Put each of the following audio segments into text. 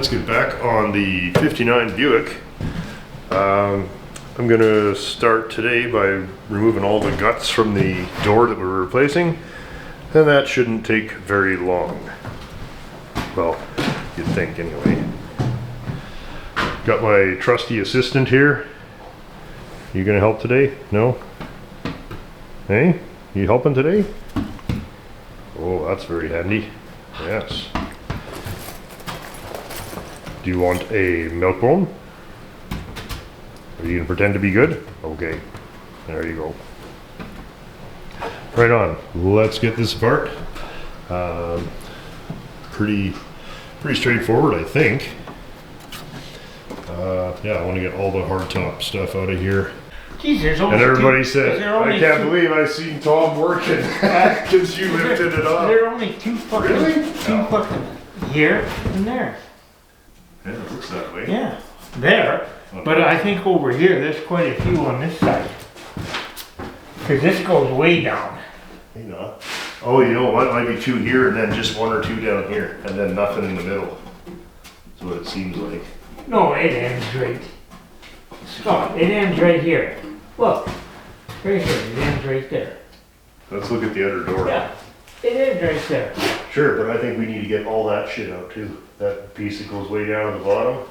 let's get back on the 59 Buick. I'm gonna start today by removing all the guts from the door that we're replacing, and that shouldn't take very long. Well, you'd think anyway. Got my trusty assistant here. You gonna help today? No? Hey, you helping today? Oh, that's very handy. Yes. Do you want a milk bone? Are you gonna pretend to be good? Okay, there you go. Right on. Let's get this apart. Pretty straightforward, I think. Yeah, I want to get all the hardtop stuff out of here. Geez, there's only and everybody two, said, I can't believe I seen Tom working because you lifted it up. There are only two fucking, really? fucking here and there. Yeah, it looks that way. Yeah, there. Okay. But I think over here, there's quite a few on this side. Because this goes way down. You know. Oh, you know what? Might be two here and then just one or two down here. And then nothing in the middle. That's what it seems like. No, it ends right. Scott, it ends right here. Look. Right here, it ends right there. Let's look at the other door. Yeah, it ends right there. Sure, but I think we need to get all that shit out too. That piece that goes way down at the bottom.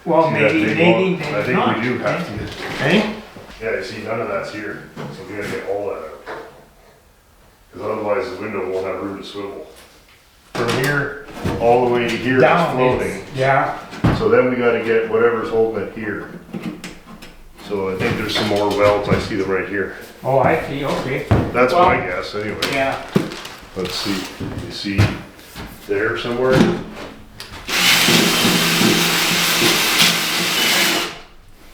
Well, see maybe I think not. we do have to get. Hey? Yeah, you see, none of that's here. So we gotta get all that out. Because otherwise the window won't have room to swivel. From here, all the way to here Down is floating. Yeah. So then we gotta get whatever's holding it here. So I think there's some more welds. I see them right here. Oh, I see, okay. That's my guess anyway. Yeah. Let's see. You see there somewhere?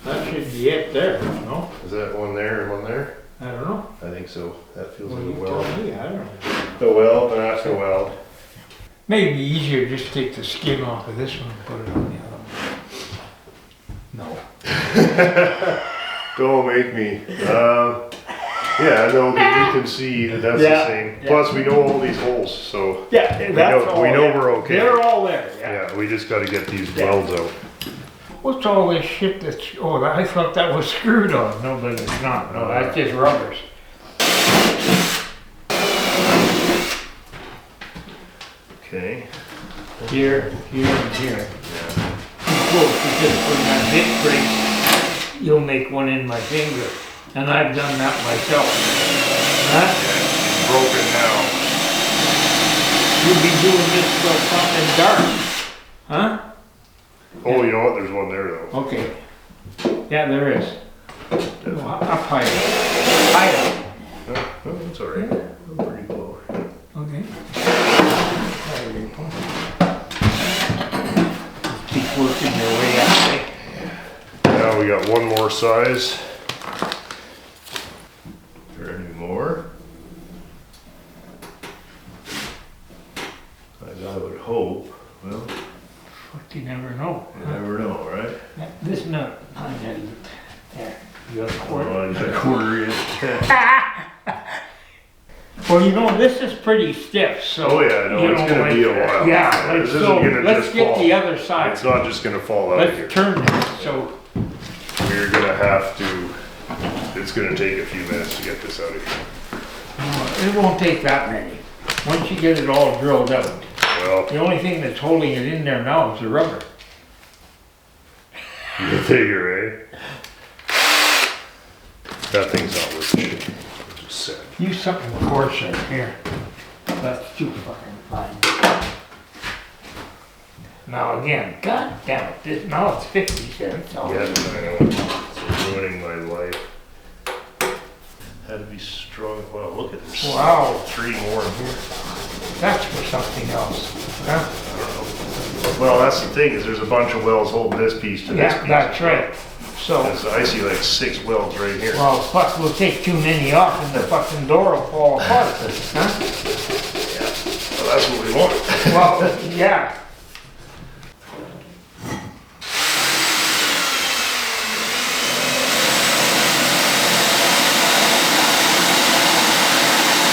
That should be it there, no? Is that one there and one there? I don't know. I think so. That feels Well, like a you weld. tell me, I don't know. A weld, but that's a weld. Maybe easier just take the skin off of this one and put it on the other one. No. Don't make me. Yeah, no, we can see that that's the same. Yeah. Plus, we know all these holes, so Yeah, we know we're okay. They're all there, yeah. Yeah, we just got to get these welds out. What's all this shit that's, oh, I thought that was screwed on. No, but it's not. No, that's just rubbers. Okay. Here, here, and here. Close, because when that bit breaks, you'll make one in my finger. And I've done that myself. Huh? Broken now. You'll be doing this till something dark. Huh? Oh, you know what? There's one there though. Okay. Yeah, there is. Up higher. Higher. Oh, that's all right. I'm pretty low. Okay. Keep working your way up there. Now we got one more size. Is there any more? I would hope. Well, You never know. you never know, right? This nut. There. You got a quarter. Oh, I got a quarter in. Well, you know, this is pretty stiff, so. Oh yeah, no, it's gonna be a while. Yeah, This isn't so gonna let's just get fall. the other side. It's not just gonna fall out of here. Let's turn this, so. We're gonna have to, it's gonna take a few minutes to get this out of here. It won't take that many. Once you get it all drilled out. Well, The only thing that's holding it in there now is the rubber. you figure, eh? That thing's not worth shit. Just said. Use something coarser here. That's too fucking fine. Now again, god damn it, now it's 50 cents. Yeah, I know. It's ruining my life. Had to be strong. Wow, look at this. Wow. 3 more in here. That's for something else. Huh? I don't know. Well, that's the thing, is there's a bunch of welds holding this piece to this Yeah, piece. that's right. So, I see like 6 welds right here. well, fuck, we'll take too many off and the fucking door will fall apart. Huh? Yeah. Well, that's what we want. Well, yeah.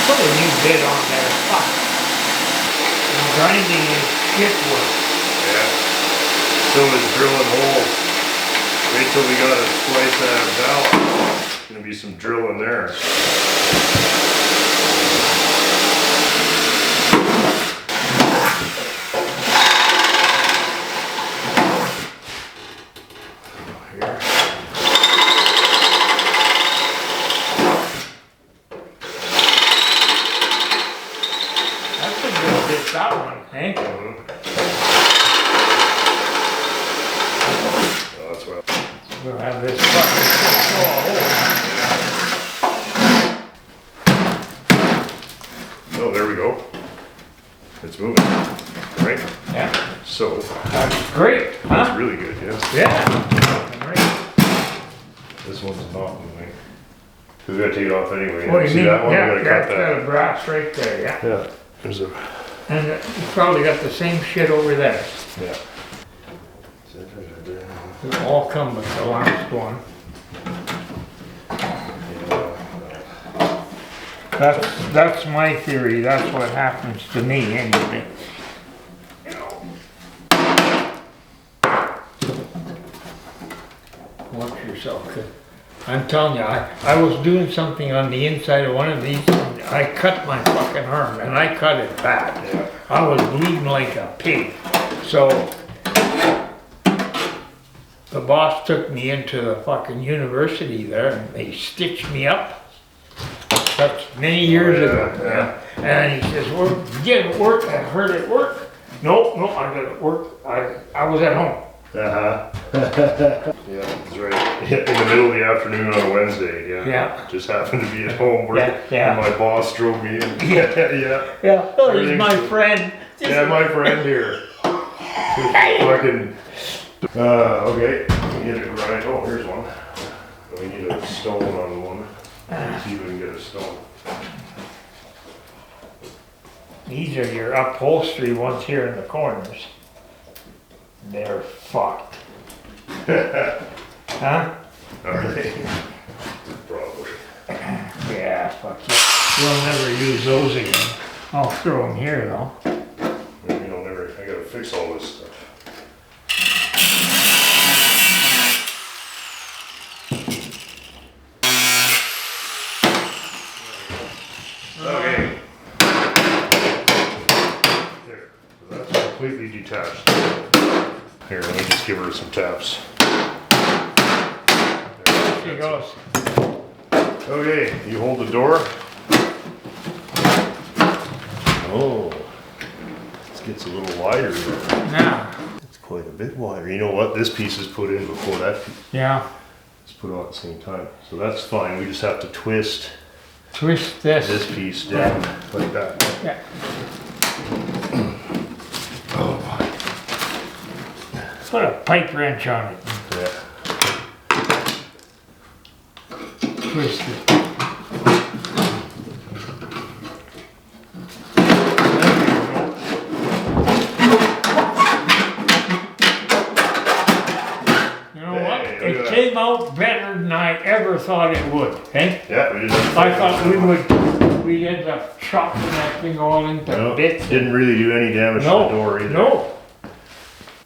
Put a new bit on there. Fuck. And grinding is shit work. Yeah. Still is drilling holes. Wait till we gotta splice that valve. There's gonna be some drilling there. Here. That's a good bit, that one, eh? Oh, that's well. We'll have this fucking Oh, there we go. It's moving, right? yeah, So, that's great, that's huh? really good, yeah. Yeah. Great. This one's not moving. Cause we gotta take it off anyway. What do you See mean? that one? We Yeah, gotta yeah, cut it's got that. a brass right there, yeah. Yeah, there's a, And you probably got the same shit over there. yeah. They all come with the last one. That's my theory, that's what happens to me anyway. You know. Watch yourself, 'cause I'm telling you, I was doing something on the inside of one of these, and I cut my fucking arm, and I cut it bad. Yeah. I was bleeding like a pig, so the boss took me into the fucking university there, and they stitched me up. That's many years ago. yeah. And he says, well, get it work, I heard it work. No, I got it work, I was at home. Uh-huh. Yeah, that's right. In the middle of the afternoon on a Wednesday, yeah. Yeah. Just happened to be at home working. Yeah. And my boss drove me in. Yeah. Yeah. Yeah, oh, he's Everything's- my friend. Yeah, my friend here. Fucking, okay, we need a grind, oh, here's one. We need a stone on one. Let's see if we can get a stone. These are your upholstery ones here in the corners. They're fucked. Huh? Alright. Probably. Yeah, fuck you. We'll never use those again. I'll throw them here though. Maybe I'll never, I gotta fix all this stuff. Okay. There, that's completely detached. Here, let me just give her some taps. There she goes. Okay, you hold the door. Oh, this gets a little wider there. Now, It's quite a bit wider. You know what? This piece is put in before that piece yeah, is put on at the same time. So that's fine. We just have to twist twist this. this piece down like that. Yeah. Oh, Put a pipe wrench on it. yeah. Twist it. You know what? Hey, look at It that. came out better than I ever thought it would, eh? Yeah, we didn't. I thought we'd end up chopping that thing all into No, bits. didn't really do any damage to the door either. No,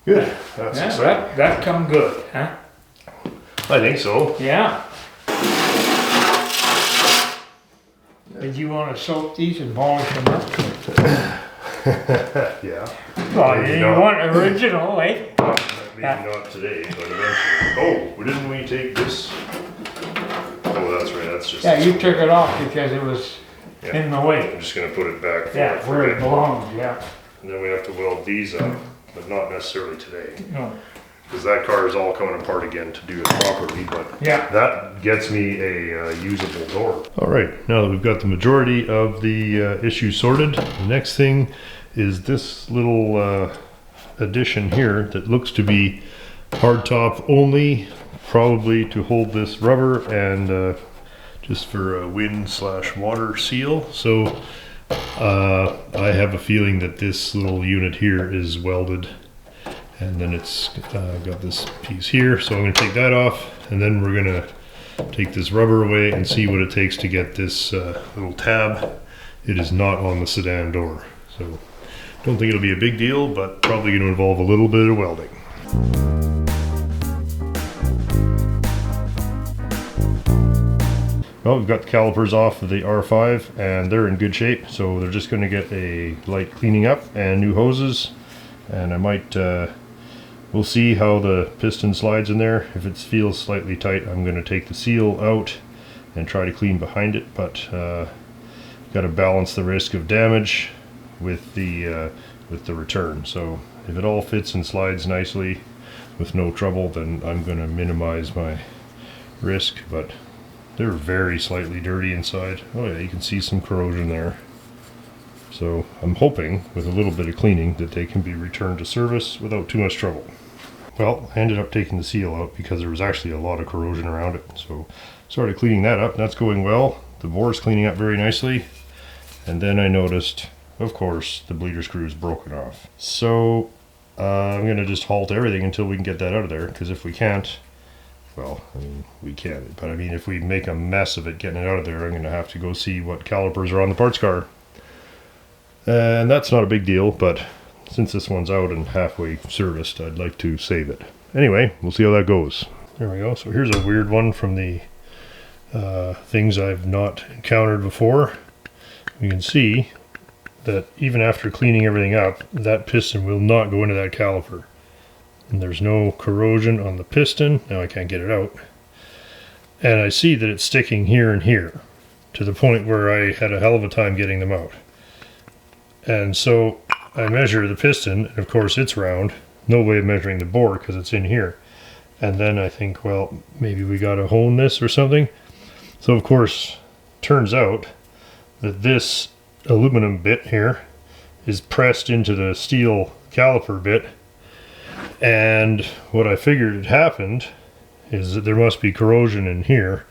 Good. That's yeah, exciting. that come good, huh? I think so. Yeah. Did you want to soak these and polish them up? Yeah. Well, Maybe you not. want original, eh? Maybe not today, but eventually. Oh, didn't we take this? Oh, that's right. That's just. Yeah, you took it off because it was Yeah. in the way. I'm just gonna put it back. Yeah, for where a it bit. belongs, yeah. And then we have to weld these up, but not necessarily today. No. Because that car is all coming apart again to do it properly, but Yeah. that gets me a usable door. All right, now that we've got the majority of the issues sorted, the next thing is this little addition here that looks to be hardtop only, probably to hold this rubber and just for a wind/water seal. So I have a feeling that this little unit here is welded, and then it's got this piece here. So I'm going to take that off, and then we're going to take this rubber away and see what it takes to get this little tab. It is not on the sedan door, so don't think it'll be a big deal, but probably going to involve a little bit of welding. Well, we've got the calipers off of the R5 and they're in good shape, so they're just going to get a light cleaning up and new hoses, and I might we'll see how the piston slides in there. If it feels slightly tight, I'm going to take the seal out and try to clean behind it, but got to balance the risk of damage with the return. So if it all fits and slides nicely with no trouble, then I'm going to minimize my risk, but they're very slightly dirty inside. Oh yeah, you can see some corrosion there. So I'm hoping with a little bit of cleaning that they can be returned to service without too much trouble. Well, I ended up taking the seal out because there was actually a lot of corrosion around it. So started cleaning that up. That's going well. The bore's cleaning up very nicely. And then I noticed, of course, the bleeder screw is broken off. So I'm going to just halt everything until we can get that out of there, because if we can't, well, I mean, we can, but I mean, if we make a mess of it getting it out of there, I'm going to have to go see what calipers are on the parts car. And that's not a big deal, but since this one's out and halfway serviced, I'd like to save it. Anyway, we'll see how that goes. There we go. So here's a weird one from the things I've not encountered before. You can see that even after cleaning everything up, that piston will not go into that caliper. And there's no corrosion on the piston. Now I can't get it out. And I see that it's sticking here and here, to the point where I had a hell of a time getting them out. And so I measure the piston, and of course it's round. No way of measuring the bore because it's in here. And then I think, well, maybe we got to hone this or something. So of course, turns out that this aluminum bit here is pressed into the steel caliper bit. And what I figured had happened is that there must be corrosion in here,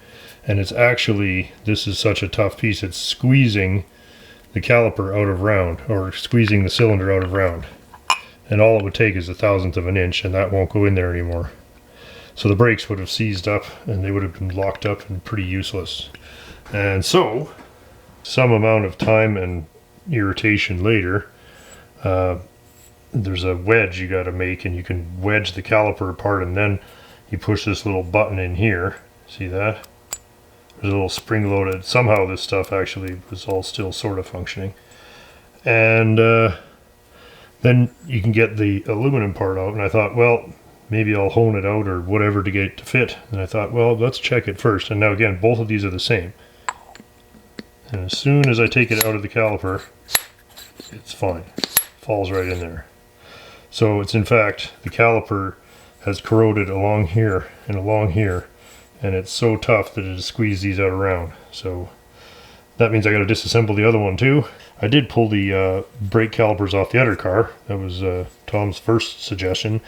and it's actually, this is such a tough piece, it's squeezing the caliper out of round, or squeezing the cylinder out of round. And all it would take is 1/1000th of an inch, and that won't go in there anymore. So the brakes would have seized up and they would have been locked up and pretty useless. And so, some amount of time and irritation later, there's a wedge you got to make, and you can wedge the caliper apart, and then you push this little button in here. See that? There's a little spring loaded. Somehow this stuff actually was all still sort of functioning. And then you can get the aluminum part out, and I thought, well, maybe I'll hone it out or whatever to get it to fit. And I thought, well, let's check it first. And now again, both of these are the same. And as soon as I take it out of the caliper, it's fine. Falls right in there. So it's, in fact, the caliper has corroded along here, and it's so tough that it has squeezed these out around. So that means I got to disassemble the other one too. I did pull the brake calipers off the other car. That was Tom's first suggestion.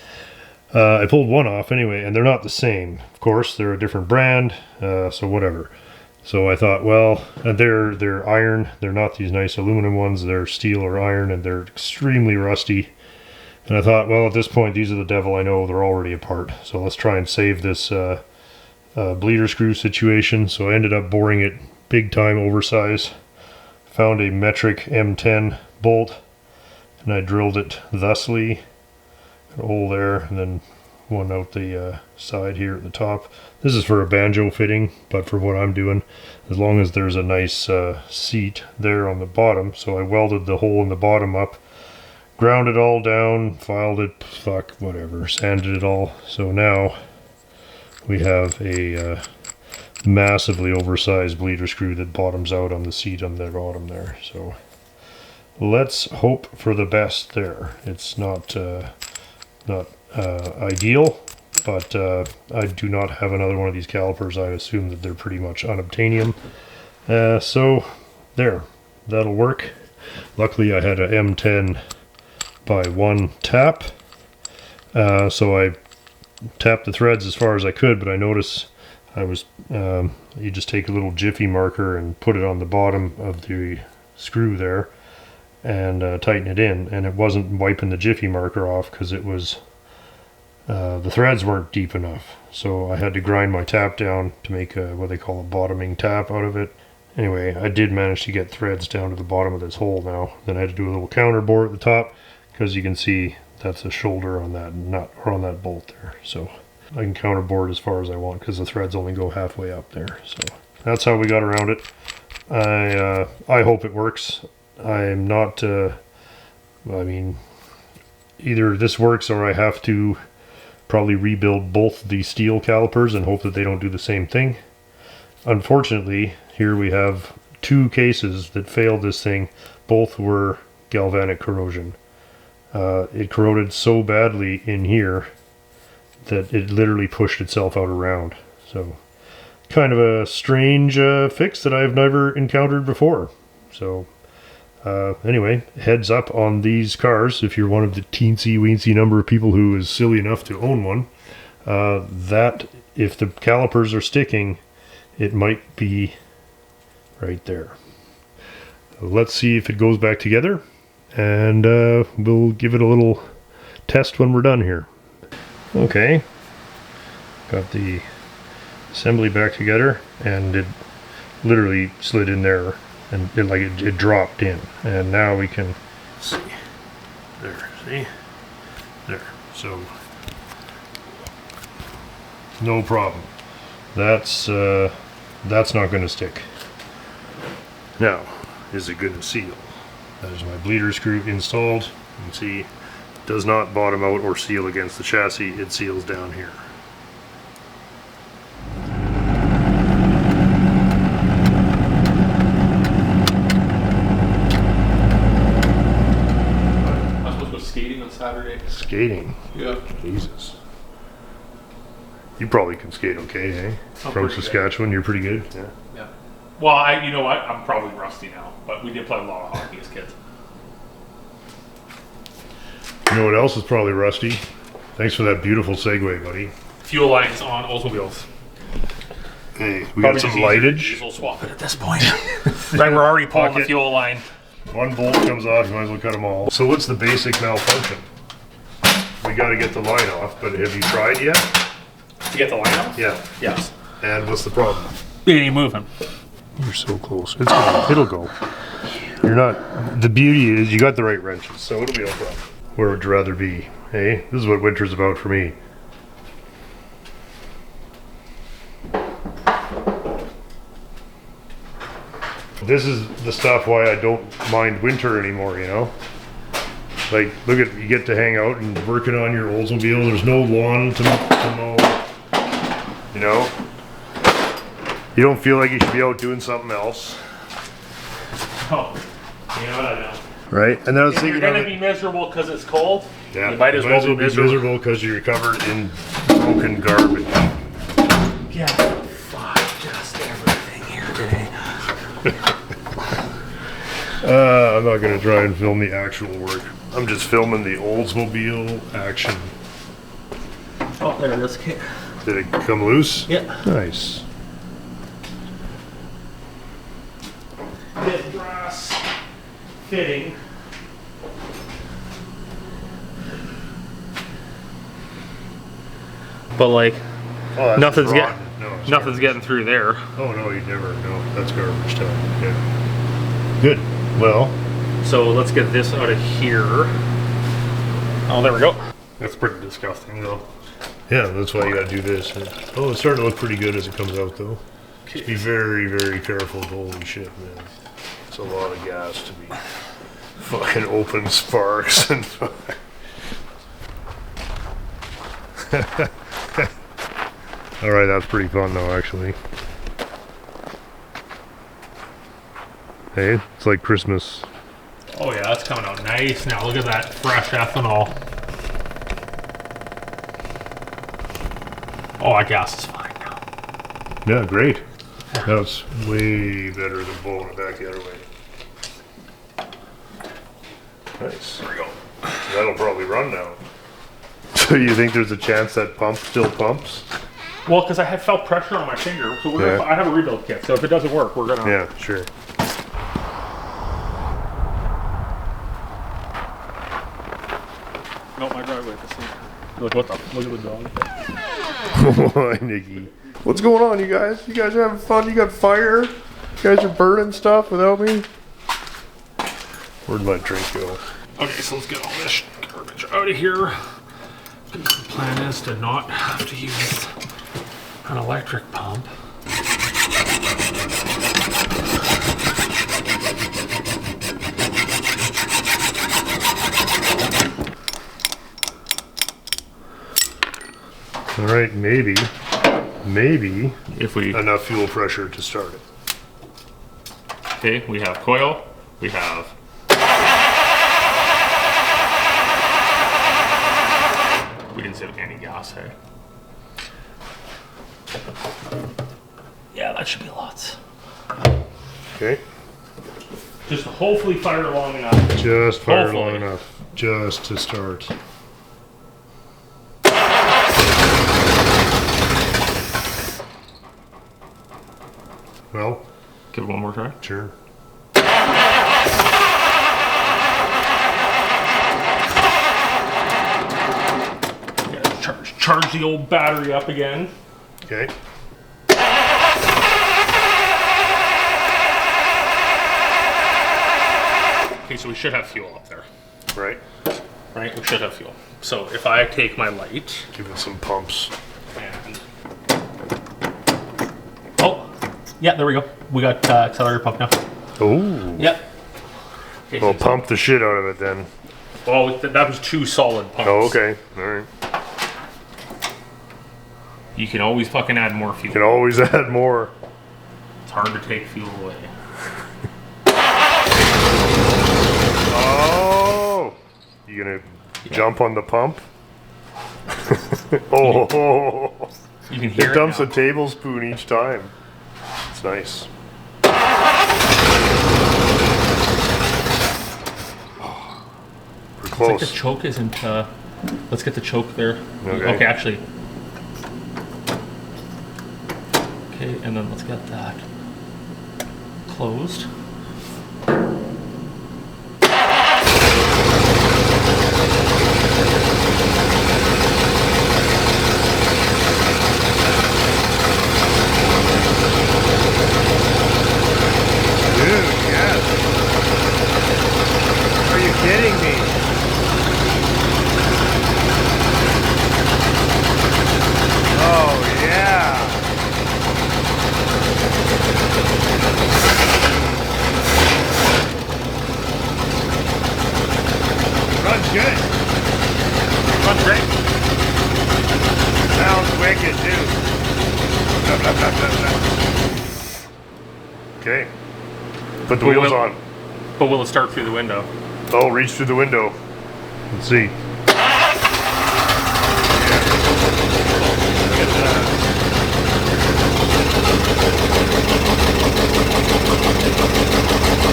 I pulled one off anyway, and they're not the same. Of course, they're a different brand, so whatever. So I thought, well, they're iron. They're not these nice aluminum ones. They're steel or iron, and they're extremely rusty. And I thought, well, at this point, these are the devil I know. They're already apart. So let's try and save this bleeder screw situation. So I ended up boring it big time oversize. Found a metric M10 bolt, and I drilled it thusly. A hole there, and then one out the side here at the top. This is for a banjo fitting, but for what I'm doing, as long as there's a nice seat there on the bottom. So I welded the hole in the bottom up, ground it all down, filed it, sanded it all. So now we have a massively oversized bleeder screw that bottoms out on the seat on the bottom there. So let's hope for the best there. It's not ideal, but I do not have another one of these calipers. I assume that they're pretty much unobtainium. So there, that'll work. Luckily I had a M10 by 1 tap, so I tapped the threads as far as I could, but I noticed I was you just take a little jiffy marker and put it on the bottom of the screw there and tighten it in, and it wasn't wiping the jiffy marker off because it was the threads weren't deep enough. So I had to grind my tap down to make what they call a bottoming tap out of it. Anyway, I did manage to get threads down to the bottom of this hole now. Then I had to do a little counter bore at the top, because you can see That's a shoulder on that nut, or on that bolt there. So I can counterboard as far as I want because the threads only go halfway up there. So that's how we got around it. I hope it works. I'm not, I mean, either this works or I have to probably rebuild both the steel calipers and hope that they don't do the same thing. Unfortunately, here we have 2 cases that failed this thing. Both were galvanic corrosion. It corroded so badly in here that it literally pushed itself out around. So kind of a strange fix that I've never encountered before. So anyway, heads up on these cars if you're one of the teensy weensy number of people who is silly enough to own one, that if the calipers are sticking, it might be right there. Let's see if it goes back together, and we'll give it a little test when we're done here. Okay, got the assembly back together, and it literally slid in there, and it dropped in, and now we can see there. See there. So no problem. That's not going to stick. Now, is it going to seal? That is my bleeder screw installed. You can see it does not bottom out or seal against the chassis. It seals down here. I'm supposed to go skating on Saturday. Skating? Yeah. Jesus. You probably can skate okay, eh? From Saskatchewan, you're pretty good. Yeah. Yeah. Well, you know what? I'm probably rusty now, but we did play a lot of hockey as kids. You know what else is probably rusty? Thanks for that beautiful segue, buddy. Fuel lines on Oldsmobiles. Hey, we got some lightage. Diesel swap it at this point. Right, we're already pulling the fuel line. One bolt comes off, you might as well cut them all. So what's the basic malfunction? We got to get the line off, but have you tried yet? To get the line off? Yeah. Yes. And what's the problem? It ain't moving. You're so close. It'll go. You're not. The beauty is you got the right wrenches, so it'll be no problem. Where would you rather be? Hey, this is what winter's about for me. This is the stuff why I don't mind winter anymore, you know? Like, look at, you get to hang out and working on your Oldsmobile. There's no lawn to mow, you know? You don't feel like you should be out doing something else. Oh, you know what I know. Right? And then I was thinking, you're going to be miserable because it's cold, yeah, you might as well be miserable because you're covered in broken garbage. Yeah, fuck just everything here today. I'm not going to try and film the actual work. I'm just filming the Oldsmobile action. Oh, there it is. Okay. Did it come loose? Yeah. Nice. This brass fitting. But like, nothing's getting through there. Oh no, you never know. That's garbage time. Yeah. Good. Well, so let's get this out of here. Oh, there we go. That's pretty disgusting, though. yeah, that's why you got to do this. Oh, it's starting to look pretty good as it comes out, though. Just be very, very careful. Holy shit, man! It's a lot of gas to be fucking open sparks and. All right, that's pretty fun though, actually. Hey, it's like Christmas. Oh yeah, that's coming out nice now. Look at that fresh ethanol. Oh, that gas is fine now. Yeah, great. That's way better than blowing it back the other way. Nice. There we go. So that'll probably run now. So you think there's a chance that pump still pumps? Well, because I had felt pressure on my finger, so we're gonna, I have a rebuild kit. So if it doesn't work, we're gonna. Yeah, sure. No, my driveway at the same. Look at the dog. Why, Nikki? What's going on, you guys? You guys are having fun? You got fire? You guys are burning stuff without me? Where'd my drink go? Okay, so let's get all this garbage switch out of here. The plan is to not have to use an electric pump. All right, maybe If we, enough fuel pressure to start it. okay, we have coil, we have we didn't save any gas, hey? Yeah, that should be lots. Okay, Just to hopefully fire long enough. just fire Hopefully. long enough, just to start. Well, Give it one more try. sure. Yeah, charge the old battery up again. Okay. Okay, so we should have fuel up there, Right. right? We should have fuel. So if I take my light Give it some pumps. and oh, yeah, there we go. We got accelerator pump now. Oh. Yep. Okay, Well, so- pump the shit out of it then. well, that was two solid pumps. Oh, okay. All right. You can always fucking add more You fuel. can always add more. It's hard to take fuel away. Oh. You gonna jump on the pump? Oh. You can hear It dumps now. a tablespoon each time. It's nice. We're It's like the close. choke isn't. Let's get the choke there. Okay. Actually. Okay, and then let's get that closed. Dude, yes. Are you kidding me? Oh, yeah. Runs good. Runs great. Sounds wicked, too. Okay. Put the Well, wheels well- on. But will it start through the window? Oh, reach through the window. Let's see.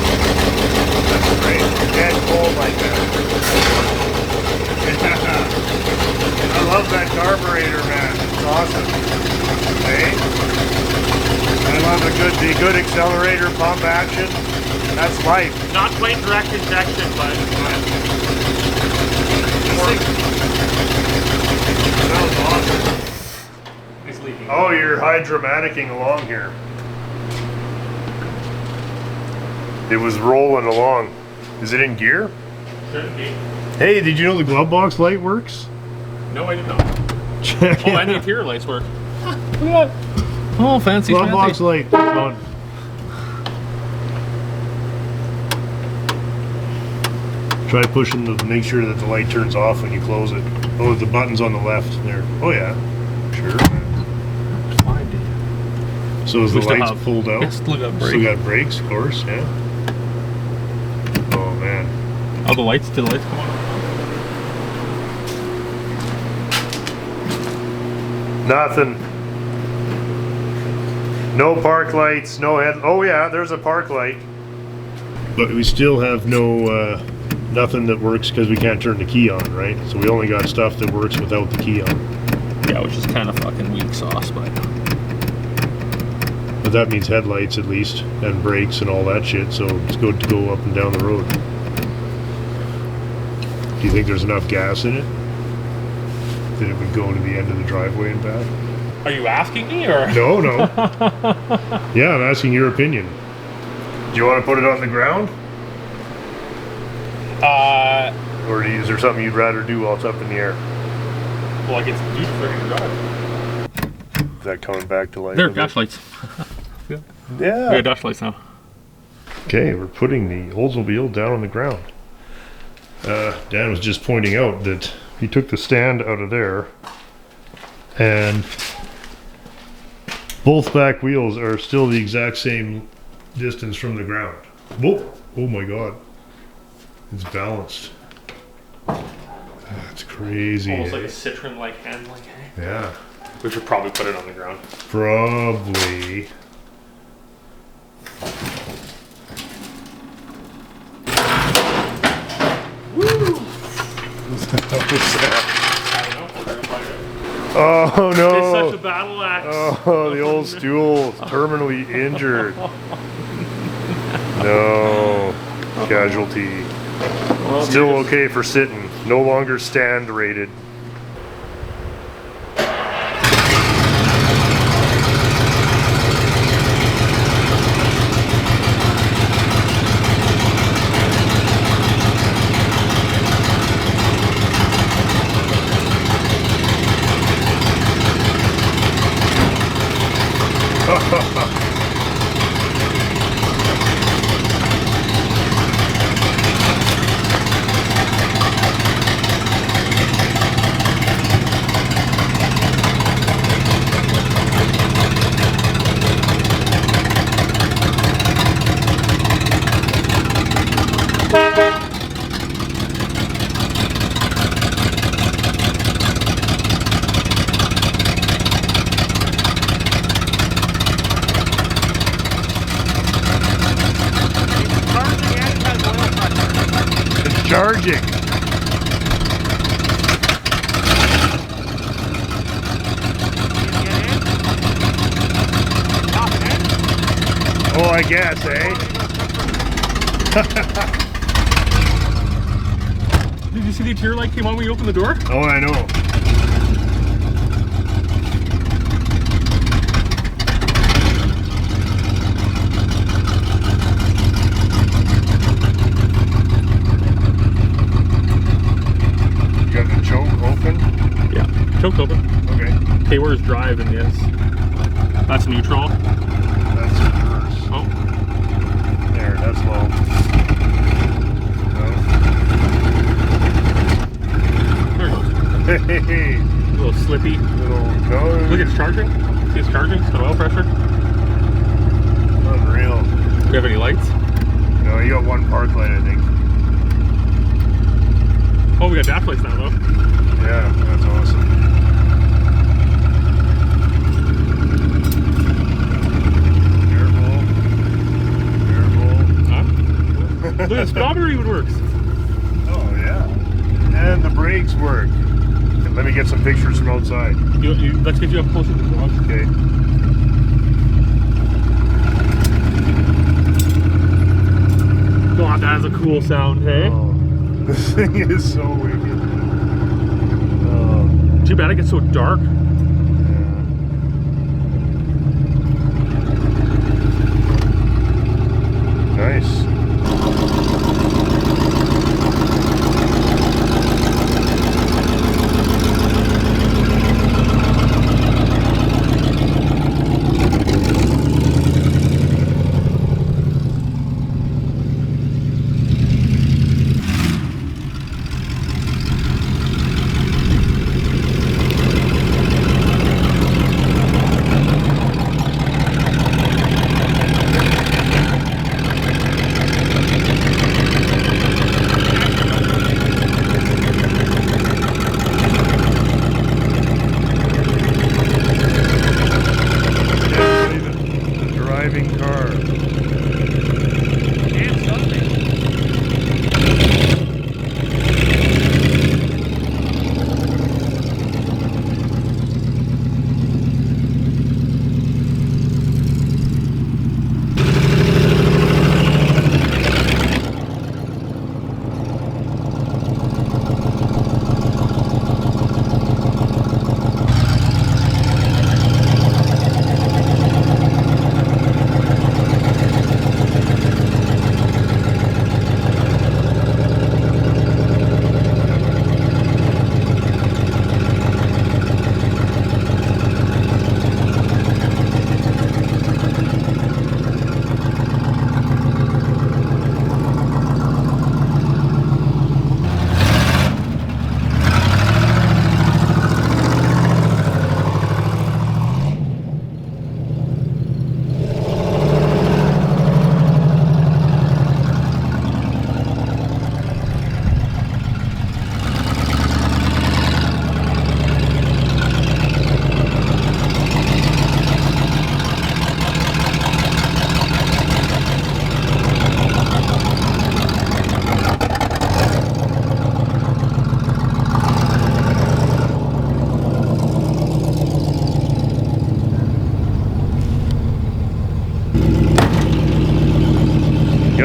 That's great. Dead cold like that. I love that carburetor, man. It's awesome. Hey? I love the good accelerator pump action. That's life. Not quite direct injection, but Sounds awesome. it's leaking. Oh, you're hydromaticing along here. It was rolling along. Is it in gear? Shouldn't be. Hey, did you know the glove box light works? No, I did not. Check Oh, and the interior lights work. Look at that. Oh, fancy, glove box fancy. light on. Try pushing to make sure that the light turns off when you close it. Oh, the button's on the left there. Oh yeah, sure. Fine, dude. So is the We still lights have- pulled out? Yes, look at Still brake. got brakes, of course, yeah. Oh man. Oh, the lights, did the lights come on? Nothing. No park lights, no head. Oh yeah, there's a park light. But we still have no, nothing that works because we can't turn the key on, right? So we only got stuff that works without the key on. Yeah, which is kind of fucking weak sauce, but But that means headlights at least, and brakes and all that shit, so it's good to go up and down the road. Do you think there's enough gas in it that it would go to the end of the driveway and back? are you asking me or? No, no. Yeah, I'm asking your opinion. Do you want to put it on the ground? Or is there something you'd rather do while it's up in the air? Well, I get some deep friggin' drive. Is that coming back to life? There, dash lights. Yeah. We got dash lights now. Okay, we're putting the Oldsmobile down on the ground. Dan was just pointing out that he took the stand out of there and both back wheels are still the exact same distance from the ground. Whoa! Oh my god. It's balanced. That's crazy. Almost like a Citroen-like handling. Yeah. We should probably put it on the ground. Probably. Oh no! It's such a battle axe. Oh, the old stool, terminally injured. No, casualty. Well, Still okay for sitting. No longer stand rated. Charging. Oh, I guess, eh? Did you see the interior light came on when you opened the door? Oh, I know. You got the choke open? Yeah, choke's open. Okay. Okay, where's drive in this? That's neutral. That's reverse. Oh, There, that's low. there it goes. No. Hey, A little slippy. little no. Look, it's charging. See, it's charging. It's got oil pressure. Unreal. Do we have any lights? No, you got one park light, I think. Oh, we got dash lights now, though. Yeah, that's awesome. Huh? Look, the speedometer even works. Oh, yeah. And the brakes work. Let me get some pictures from outside. Let's get you up closer to the garage. Okay. God, that has a cool sound, hey? Oh, this thing is so wicked. Oh, Too bad it gets so dark. nice.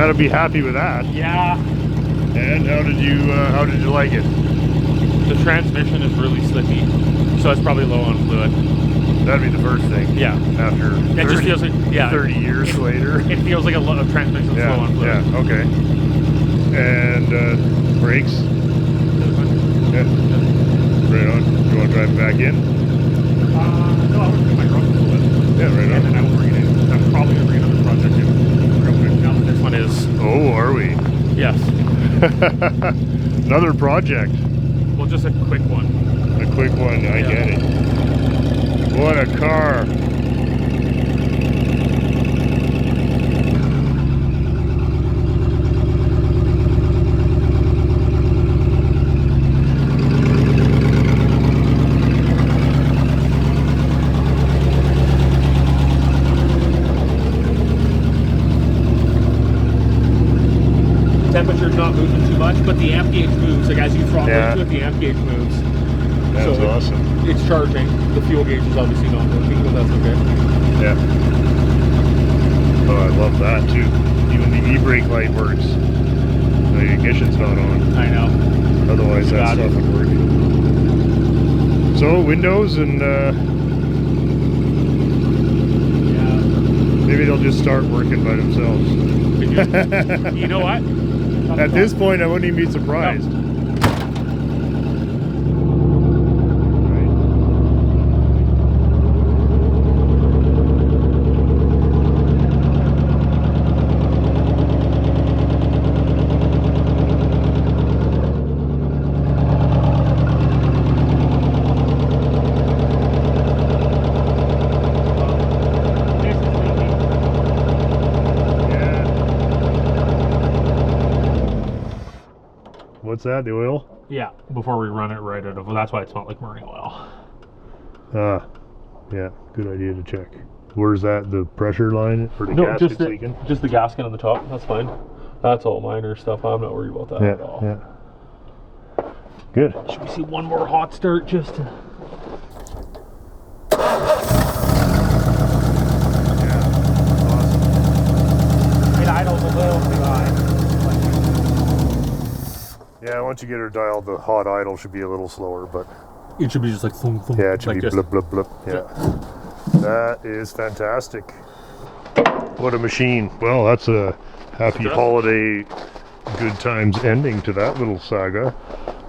Gotta be happy with that. Yeah. And how did you like it? The transmission is really slippy, so it's probably low on fluid. That'd be the first thing. Yeah. After It just feels like 30 years later. It feels like a lot of transmission Yeah, low on fluid. yeah, okay. And brakes? Yeah. Right on. You want to drive it back in? No, I would put my truck fluid. Yeah, right on. And then I will bring it in. I'm probably going to bring another project in real quick now that this one is. Oh, are we? Yes. Another project. Well, just a quick one. A quick one, I get it. What a car. Temperature's not moving too much, but the amp gauge moves. Like as you throttle Yeah. into it, the amp gauge moves. That's So awesome. It's charging. The fuel gauge is obviously not working, but that's okay. Yeah. Oh, I love that too. Even the e-brake light works. The ignition's not on. I know. Otherwise that Got stuff it. would work. So windows and Yeah. maybe they'll just start working by themselves. You know what? At this point I wouldn't even be surprised. What's that, the oil? Yeah, before we run it right out of, well, that's why it smelled like marine oil. Ah, yeah, good idea to check. Where's that, the pressure line for the gasket's leaking? Just the gasket on the top, that's fine. That's all minor stuff, I'm not worried about that at all. Yeah. Good. Should we see one more hot start just to... It idles a little too high. Yeah, once you get her dialed, the hot idle should be a little slower, but It should be just like thump, thump. yeah, it should like be just, blip, blip, blip. Yeah. That is fantastic. What a machine. Well, that's a happy holiday, good times ending to that little saga.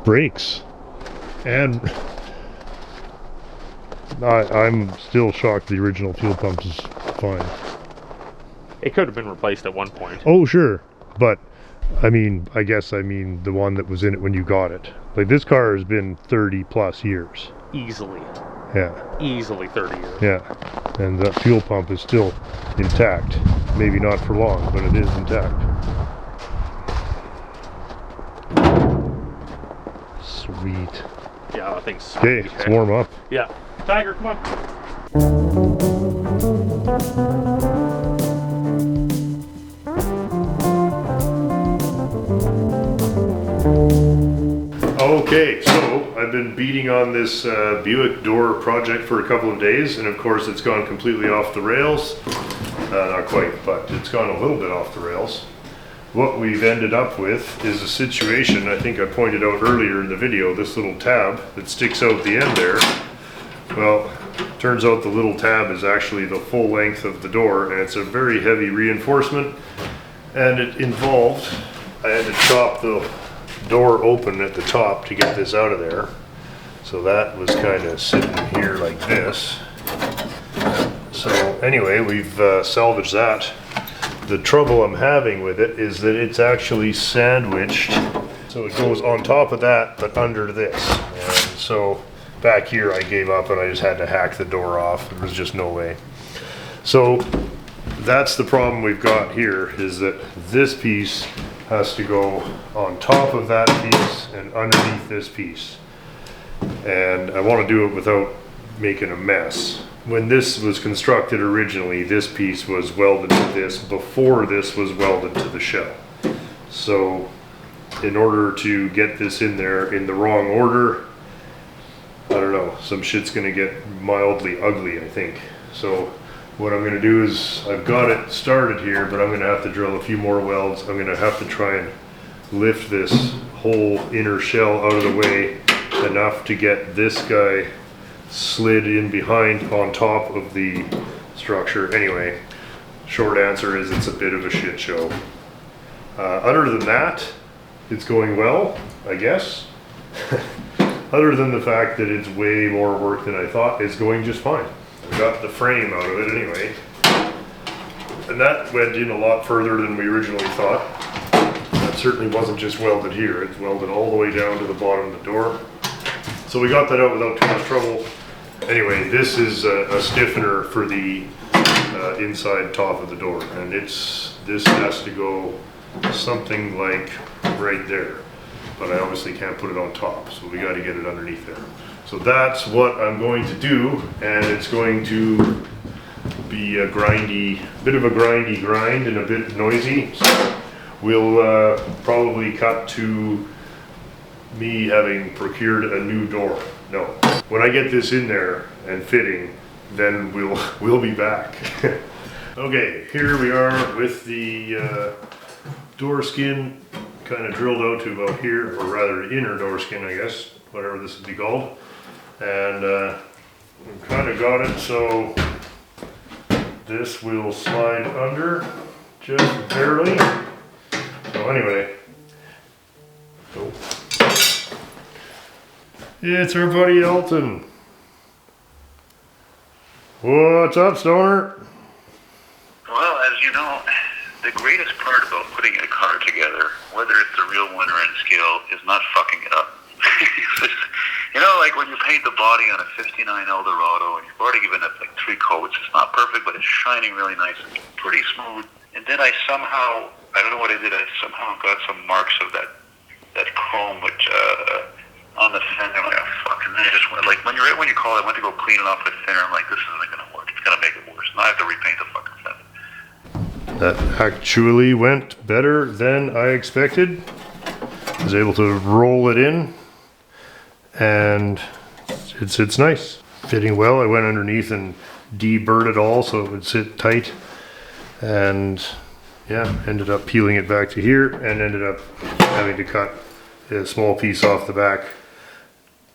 Brakes. And I'm still shocked the original fuel pump is fine. It could have been replaced at one point. Oh, sure. But I mean the one that was in it when you got it. Like, this car has been 30 plus years. Easily. Yeah. Easily 30 years. Yeah. And that fuel pump is still intact. Maybe not for long, but it is intact. Sweet. Yeah, that thing's Okay, sweet, let's warm up. Yeah. Tiger, come on. Okay, so I've been beating on this Buick door project for a couple of days, and of course it's gone completely off the rails. Not quite, but it's gone a little bit off the rails. What we've ended up with is a situation, I think I pointed out earlier in the video, this little tab that sticks out the end there. Well, turns out the little tab is actually the full length of the door, and it's a very heavy reinforcement, and it involved, I had to chop the door open at the top to get this out of there. So that was kind of sitting here like this. So anyway, we've salvaged that. The trouble I'm having with it is that it's actually sandwiched. So it goes on top of that, but under this. And so back here I gave up and I just had to hack the door off. There was just no way. So that's the problem we've got here, is that this piece has to go on top of that piece and underneath this piece. And I want to do it without making a mess. When this was constructed originally, this piece was welded to this before this was welded to the shell. So in order to get this in there in the wrong order, I don't know, some shit's gonna get mildly ugly, I think. So what I'm gonna do is, I've got it started here, but I'm gonna have to drill a few more welds. I'm gonna have to try and lift this whole inner shell out of the way enough to get this guy slid in behind on top of the structure. Anyway, short answer is it's a bit of a shit show. Other than that, it's going well, I guess. Other than the fact that it's way more work than I thought, it's going just fine. I got the frame out of it anyway. And that went in a lot further than we originally thought. That certainly wasn't just welded here, it's welded all the way down to the bottom of the door. So we got that out without too much trouble. Anyway, this is a stiffener for the inside top of the door, and this has to go something like right there. But I obviously can't put it on top, so we got to get it underneath there. So that's what I'm going to do, and it's going to be a bit of a grindy grind and a bit noisy. So we'll probably cut to me having procured a new door. No, when I get this in there and fitting, then we'll be back. Okay, here we are with the door skin kind of drilled out to about here, or rather the inner door skin, I guess, whatever this would be called. And we've kind of got it so this will slide under just barely. So anyway, go. It's our buddy Elton. What's up, Stoner? Well, as you know, the greatest part about putting a car together, whether it's the real one or in scale, is not fucking it up. You know, like when you paint the body on a 59 Eldorado and you've already given it like 3 coats, it's not perfect, but it's shining really nice and pretty smooth. And then I don't know what I did, I somehow got some marks of that chrome, which, on the fender. I'm like, oh, fuck. And then I just went, like, when you call it, I went to go clean it off with a thinner. I'm like, this isn't going to work. It's going to make it worse. Now I have to repaint the fucking fender. That actually went better than I expected. I was able to roll it in, and it's nice. Fitting well. I went underneath and deburred it all so it would sit tight, and yeah, ended up peeling it back to here and ended up having to cut a small piece off the back.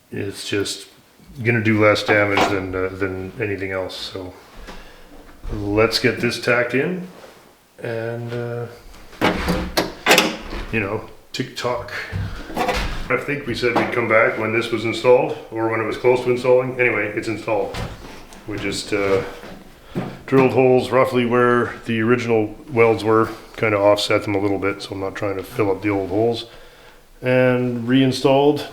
It's just gonna do less damage than anything else. So let's get this tacked in, and you know, tick-tock. I think we said we'd come back when this was installed, or when it was close to installing. Anyway, it's installed. We just drilled holes roughly where the original welds were, kind of offset them a little bit, so I'm not trying to fill up the old holes, and reinstalled.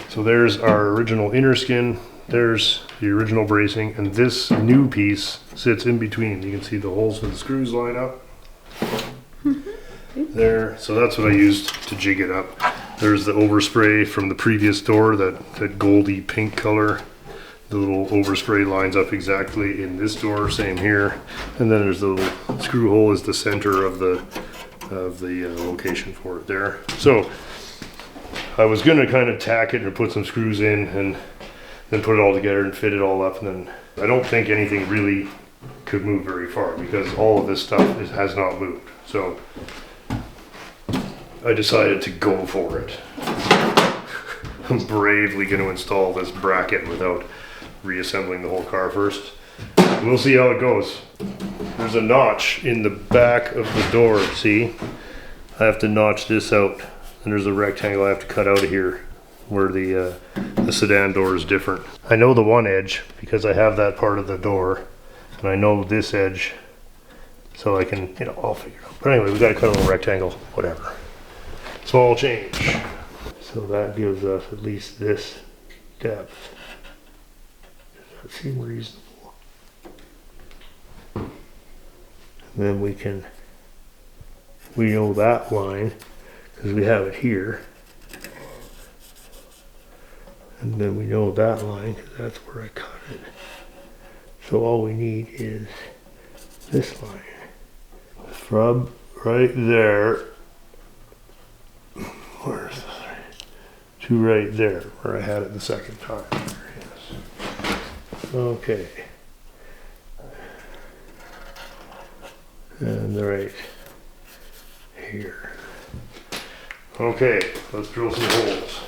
So there's our original inner skin, there's the original bracing, and this new piece sits in between. You can see the holes where the screws line up. There, so that's what I used to jig it up. There's the overspray from the previous door, that goldy pink color. The little overspray lines up exactly in this door, same here. And then there's the little screw hole is the center of the location for it there. So I was gonna kind of tack it and put some screws in and then put it all together and fit it all up, and then I don't think anything really could move very far because all of this stuff has not moved. So I decided to go for it. I'm bravely going to install this bracket without reassembling the whole car first. We'll see how it goes. There's a notch in the back of the door, see? I have to notch this out, and there's a rectangle I have to cut out of here where the sedan door is different. I know the one edge because I have that part of the door, and I know this edge, so I can, you know, I'll figure it out. But anyway, we got to cut a little rectangle, whatever. Small change. So that gives us at least this depth. Does that seem reasonable? And then we know that line because we have it here. And then we know that line because that's where I cut it. So all we need is this line. From right there, where's the to right there where I had it the second time. Yes. Okay. And right here. Okay, let's drill some holes.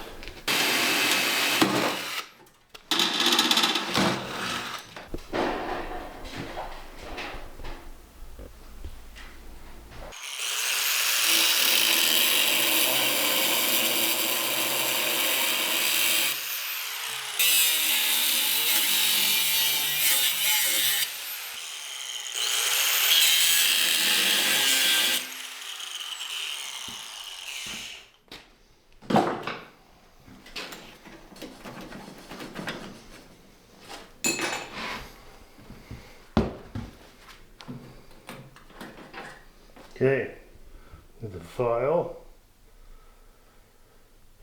Okay, with the file,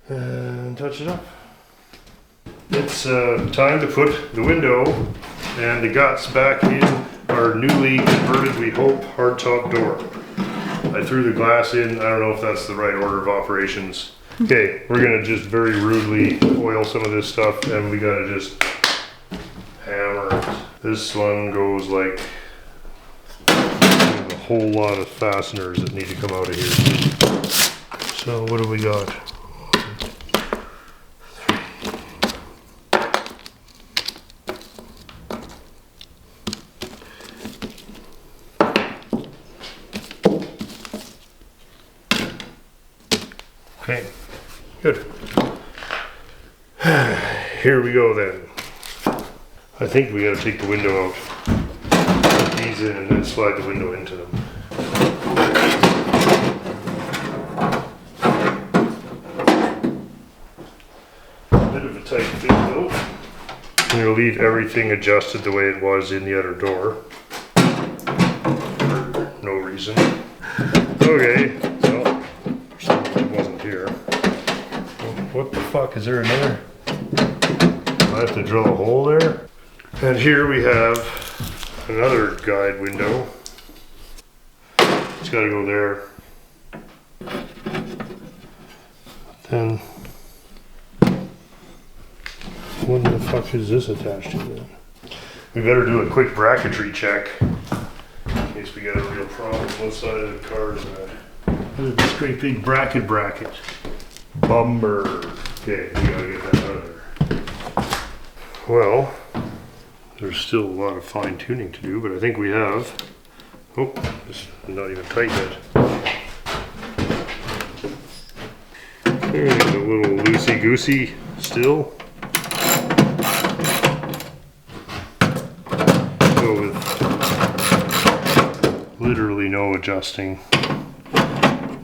and touch it up. It's time to put the window and the guts back in our newly converted, we hope, hardtop door. I threw the glass in, I don't know if that's the right order of operations. Okay, we're gonna just very rudely oil some of this stuff, and we gotta just hammer it. This one goes like a whole lot of fasteners that need to come out of here. So what do we got? Okay, good. Here we go then. I think we gotta take the window out. Put these in and then slide the window into them. Bit of a tight fit though. I'm gonna leave everything adjusted the way it was in the other door. For no reason. Okay, well, it wasn't here. What the fuck, is there another? I have to drill a hole there. And here we have another guide window. It's got to go there. Then, what the fuck is this attached to then? We better do a quick bracketry check in case we got a real problem. What side of the car is that? Look at this great big bracket. Bummer. Okay, we gotta get that out of there. Well, there's still a lot of fine tuning to do, but I think we have. Oh, it's not even tight yet. There's a little loosey-goosey still. Go with literally no adjusting.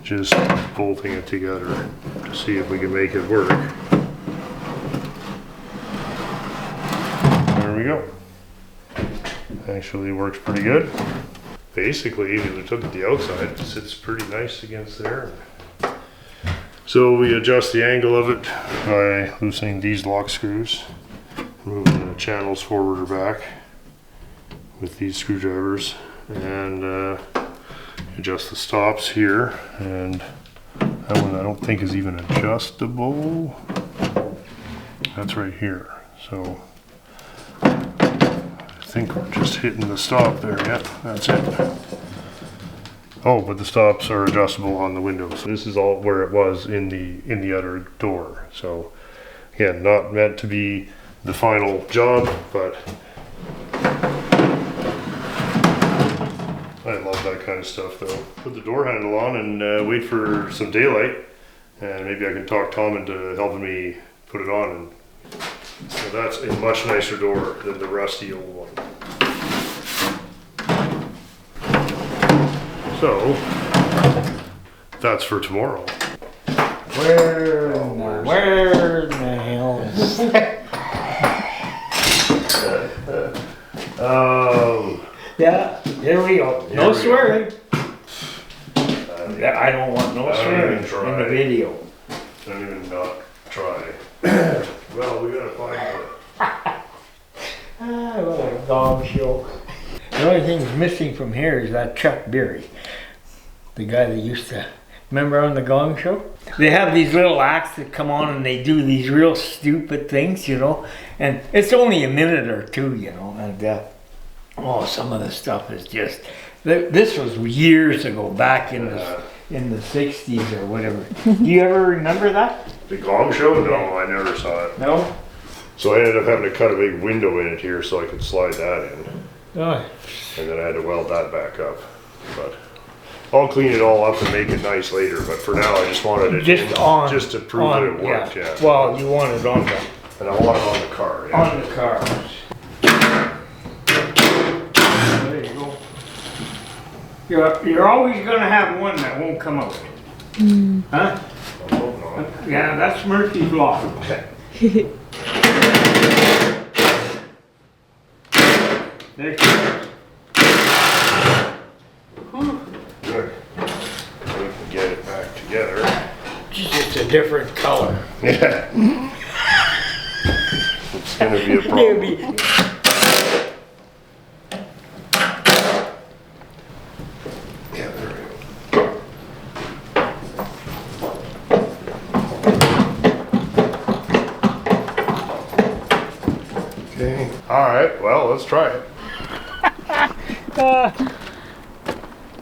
Just bolting it together to see if we can make it work. There we go. Actually works pretty good. Basically, if we look at the outside, it sits pretty nice against there. So we adjust the angle of it by loosening these lock screws, moving the channels forward or back with these screwdrivers, and adjust the stops here. And that one I don't think is even adjustable. That's right here. So I think we're just hitting the stop there. Yeah, that's it. Oh, but the stops are adjustable on the windows. So this is all where it was in the other door. So again, not meant to be the final job, but I love that kind of stuff though. Put the door handle on and wait for some daylight, and maybe I can talk Tom into helping me put it on. And so that's a much nicer door than the rusty old one. So that's for tomorrow. Where in the hell is yeah, there we go. No swearing. I don't want no swearing in the video. Don't even not try. Well, we gotta find one. What a dog show. The only thing that's missing from here is that Chuck Berry. The guy that used to, remember on the Gong Show? They have these little acts that come on and they do these real stupid things, you know, and it's only a minute or two, you know, and oh, some of the stuff is just This was years ago, back in the 60s or whatever. Do you ever remember that? The gong show? No, I never saw it. No? So I ended up having to cut a big window in it here so I could slide that in. Oh, And then I had to weld that back up. But I'll clean it all up and make it nice later. But for now, I just wanted it just on. just to prove that it worked. Yeah. Well, you want it on the And I want it on the car. Yeah. on the car. There you go. You're always gonna have one that won't come out. Huh? I'm hoping on it. Yeah, that's Murphy's Law. There she goes. Good. We can get it back together. It's a different color. Yeah. It's gonna be a problem. Yeah, there we go. Okay. All right. Well, let's try it.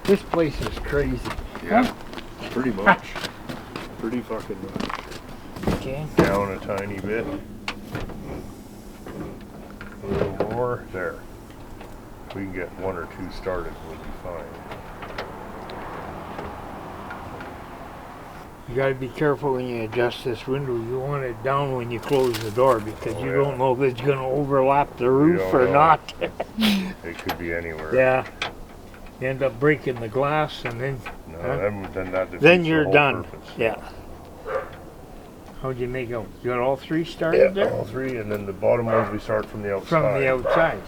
This place is crazy. Yeah. Pretty much. Pretty fucking much. Okay. Down a tiny bit. A little more. There. If we can get one or two started, we'll be fine. You gotta be careful when you adjust this window. You want it down when you close the door because you don't know if it's gonna overlap the roof or not. It could be anywhere. Yeah. You end up breaking the glass and then No, then that defeats then the you're whole done. purpose. Yeah. How'd you make out? You got all three started Yeah, there? all three, and then the bottom ones we start from the outside. From the outside.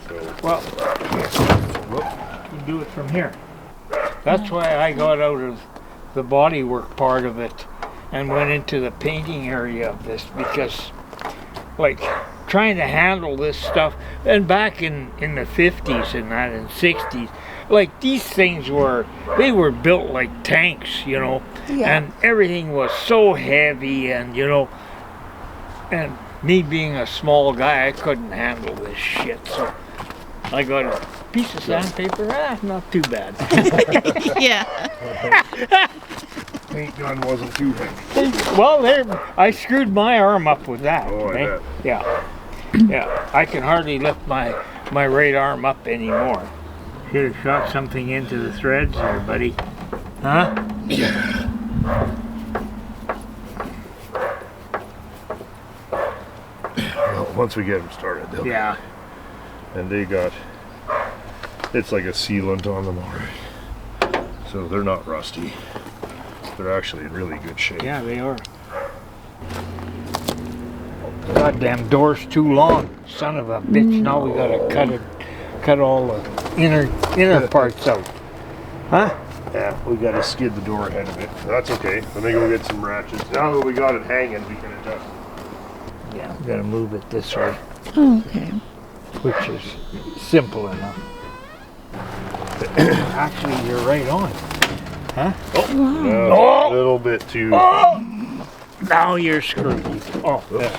So, Well, you do it from here. That's why I got out of the bodywork part of it and went into the painting area of this because, like, trying to handle this stuff, and back in the 50s and that, and 60s, like, these things were built like tanks, you know, and everything was so heavy, and, you know, and me being a small guy, I couldn't handle this shit, so I got a piece of sandpaper, not too bad. Yeah. paint gun wasn't too heavy. Well, there, I screwed my arm up with that. Oh, I eh? bet. Yeah. Yeah, I can hardly lift my right arm up anymore. Should have shot something into the threads there, buddy. Huh? Yeah. Well, once we get them started, they'll Yeah. and they got, it's like a sealant on them already. So they're not rusty. They're actually in really good shape. Yeah, they are. Goddamn door's too long. Son of a bitch, now we gotta cut all the inner parts out. Huh? Yeah, we gotta skid the door ahead of it. That's okay. Let me go get some ratchets. Now that we got it hanging, we can adjust it. Yeah, we gotta move it this way, Okay. which is simple enough. Actually, you're right on. Huh? No, a little bit too. Oh! Now you're screwed. Oh, there.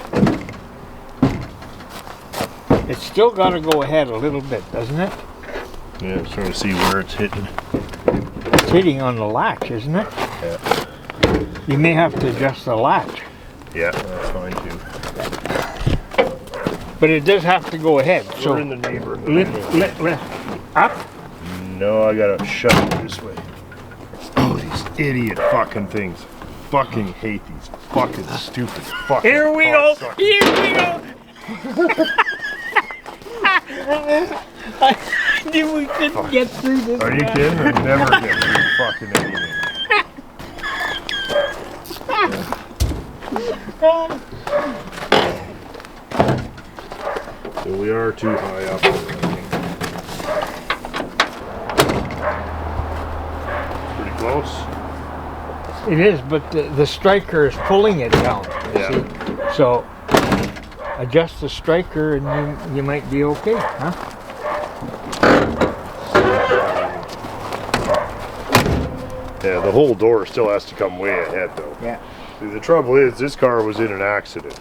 It's still got to go ahead a little bit, doesn't it? Yeah, I'm trying to see where it's hitting. It's hitting on the latch, isn't it? Yeah. You may have to adjust the latch, Yeah, that's fine too. but it does have to go ahead. So We're in the neighborhood. lift up. No, I gotta shove it this way. Oh, these idiot fucking things. Fucking hate these fucking stupid fucking Here we go. cocksuckers. Here we go. I knew we couldn't get through this. Are you guy. kidding? I never get through fucking anything. So we are too high up. Pretty close. It is, but the striker is pulling it down. Yeah. See? So adjust the striker and you might be okay, huh? Yeah, the whole door still has to come way ahead though. Yeah. See, the trouble is this car was in an accident.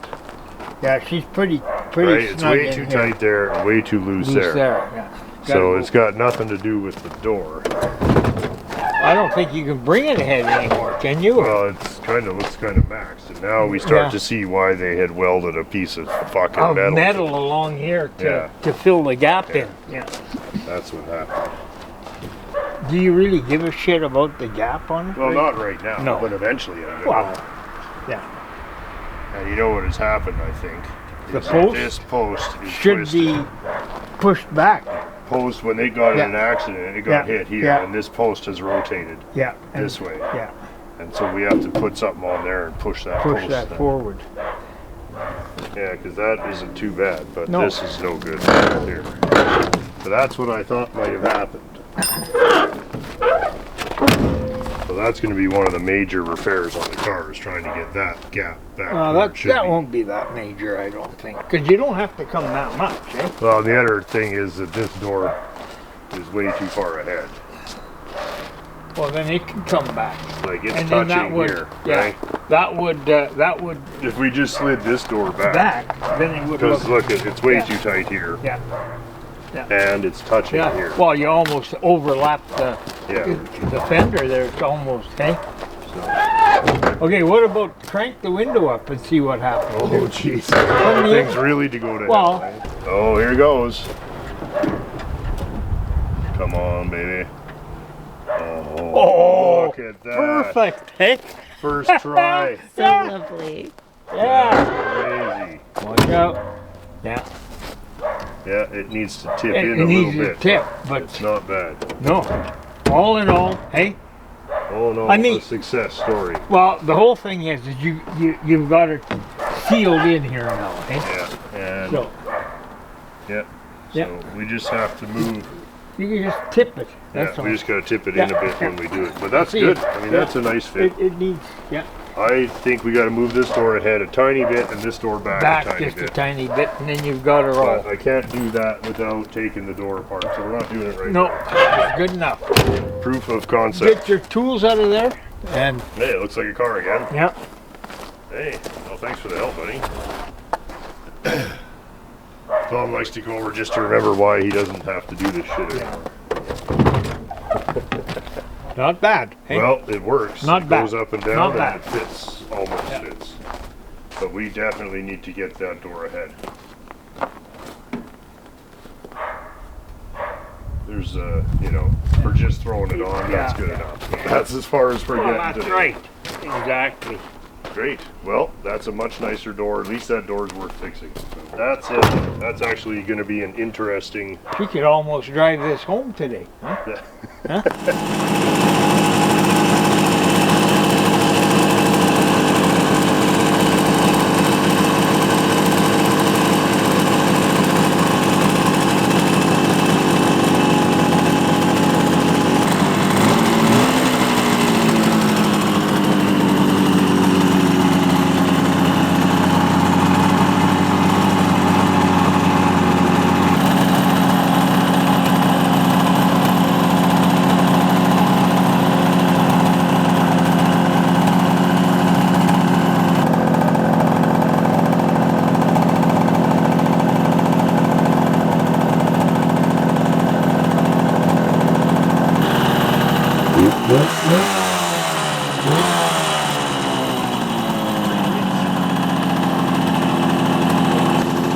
Yeah, she's pretty Right? It's snug way in too here. tight there and way too loose Loose there. there. Yeah. So it's got nothing to do with the door. I don't think you can bring it ahead anymore, can you? Well, it's kind of looks kind of maxed, and now we start to see why they had welded a piece of fucking Of metal. metal along here Yeah. to fill the gap in. Yeah. That's what happened. Do you really give a shit about the gap on it? Well, not right now, No. but eventually I will. Well, yeah. And you know what has happened, I think? The is that post This post is should twisted. be pushed back. Post, when they got in an Yeah. accident, it got Yeah. hit here, Yeah. and this post has rotated Yeah. and- this way. Yeah. And so we have to put something on there and push that Push post that then. forward. Yeah, because that isn't too bad, but No. this is no good here. So that's what I thought might have happened. So that's going to be one of the major repairs on the car, is trying to get that gap back. where it should That be. won't be that major, I don't think. Because you don't have to come that much, eh? Well, the other thing is that this door is way too far ahead. Well, then it can come back. Like it's And then that touching would, here, yeah, right? that would If we just slid this door back, then it would because look, look, it's way Yeah. too tight here, yeah, and it's touching yeah. here. Well, you almost overlap the Yeah. fender there. It's almost, hey? So, Okay, what about crank the window up and see what happens? oh jeez, From the things in- really to go to Well- hell. Eh? Oh, here goes. Come on, baby. Oh, look at that. perfect, hey? First try. So lovely. Yeah. Crazy. Watch out. Yeah. Yeah, it needs to tip It, in it a needs little a bit. tip, but It's not bad. no. All in all, hey? Oh no, I mean- a success story. Well, the whole thing is you've got it sealed in here now, eh? Yeah, and So yeah. Yeah. So we just have to move. you can just tip it. That's Yeah, all. we just gotta tip it Yeah, in a bit when we do it. But that's See good. it. I mean, Yeah. that's a nice fit. It needs, yeah, I think we gotta move this door ahead a tiny bit and this door back a tiny just a bit. tiny bit, and then you've got it all. But I can't do that without taking the door apart, so we're not doing it right No, now. good enough. Proof of concept. Get your tools out of there, and Hey, it looks like a car again. yeah, Hey, well, thanks for the help, buddy. Tom likes to come over just to remember why he doesn't have to do this shit anymore. not bad. Hey? Well, it works. Not it bad. goes up and down Not and bad. it fits, almost fits. But we definitely need to get that door ahead. There's you know, for just throwing it on, that's Yeah. good enough. That's as far as we're Well, getting that's today. right. Exactly. Great. Well, that's a much nicer door. At least that door's worth fixing. That's it. That's actually going to be an interesting. We could almost drive this home today. Huh?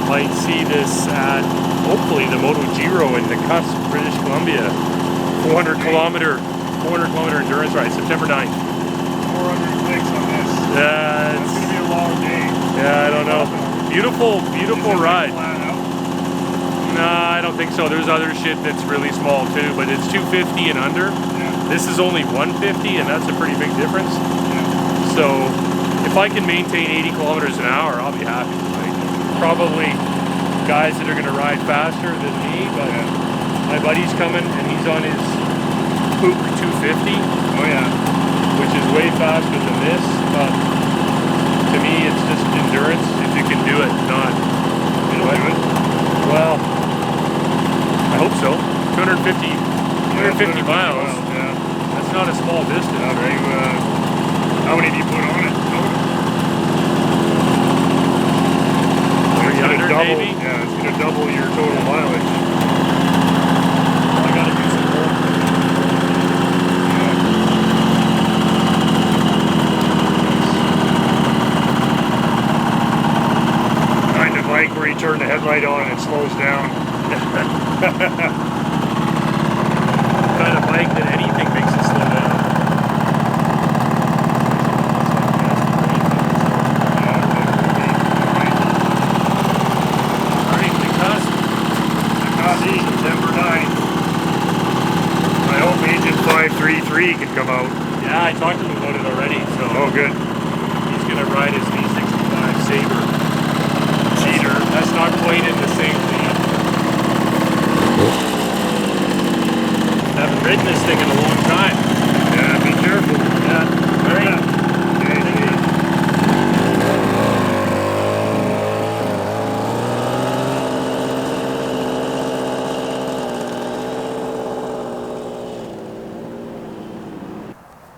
Might see this at hopefully the Moto Giro in the Cusp, British Columbia. 400 kilometer endurance ride, September 9th. 400 clicks on this. Yeah, It's going to be a long day. yeah, I don't know. Beautiful ride. Flat out. Nah, I don't think so. There's other shit that's really small too, but it's 250 and under. Yeah. This is only 150, and that's a pretty big difference. So if I can maintain 80 kilometers an hour, I'll be happy. Like, probably guys that are going to ride faster than me, but my buddy's coming and he's on his Buick 250, Oh yeah. which is way faster than this. But to me, it's just endurance. If you can do it, not. You know what? Well, I hope so. 250 miles. Yeah. That's not a small distance. How many do you put on it? It's gonna 300 double, maybe? yeah, it's going to double your total mileage. gotta do some more. Kind of like where you turn the headlight on and it slows down. Kind of bike that anything makes it slow down. Alright, September 9th. I hope engine 533 can come out. yeah, I talked to him about it already, so Oh, good. he's gonna ride his V65 Sabre. Cheater. That's not quite in the same league. Haven't ridden this thing in a long time. Yeah, be careful. Yeah. Alright. Okay.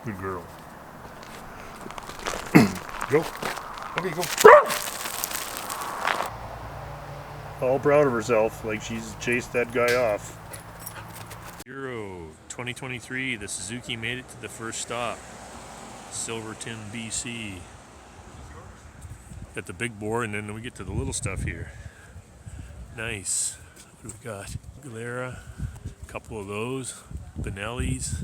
Good girl. Go. Okay, go. All proud of herself, like she's chased that guy off. Euro 2023, the Suzuki made it to the first stop. Silverton, BC. Got the big bore, and then we get to the little stuff here. Nice. What do we got? Galera, a couple of those. Benelli's,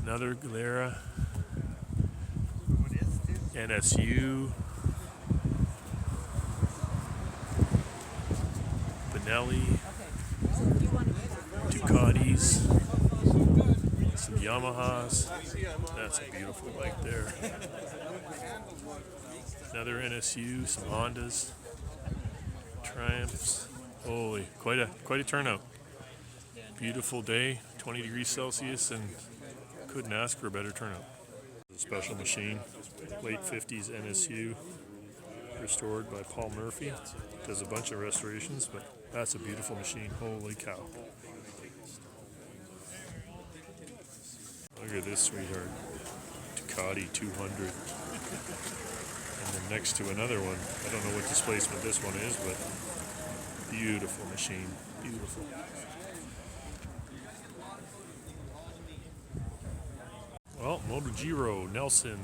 another Galera. NSU. Benelli. Ducatis. Some Yamahas. That's a beautiful bike there. Another NSU, some Hondas, Triumphs. Holy, quite a turnout. Beautiful day, 20 degrees Celsius, and couldn't ask for a better turnout. A special machine, late 50s NSU, restored by Paul Murphy. Does a bunch of restorations, but that's a beautiful machine. Holy cow. Look at this sweetheart, Ducati 200. And then next to another one, I don't know what displacement this one is, but beautiful machine, beautiful. Well, Motogiro, Nelson,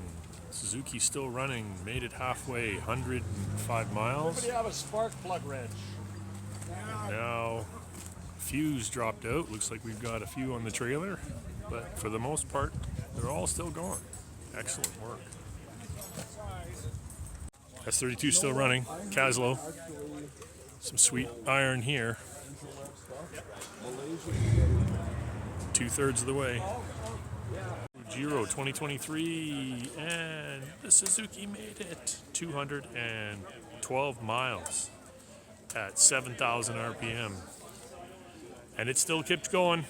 Suzuki still running, made it halfway, 105 miles. Somebody have a spark plug wrench. And now, fuse dropped out. Looks like we've got a few on the trailer, but for the most part, they're all still going. Excellent work. S-32 still running, Caslo. Some sweet iron here. 2/3 of the way. Giro 2023, and the Suzuki made it 212 miles at 7,000 RPM, and it still keeps going.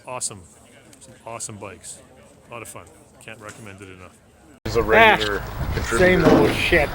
Awesome, some awesome bikes, a lot of fun. Can't recommend it enough. He's a regular contributor. Same old shit.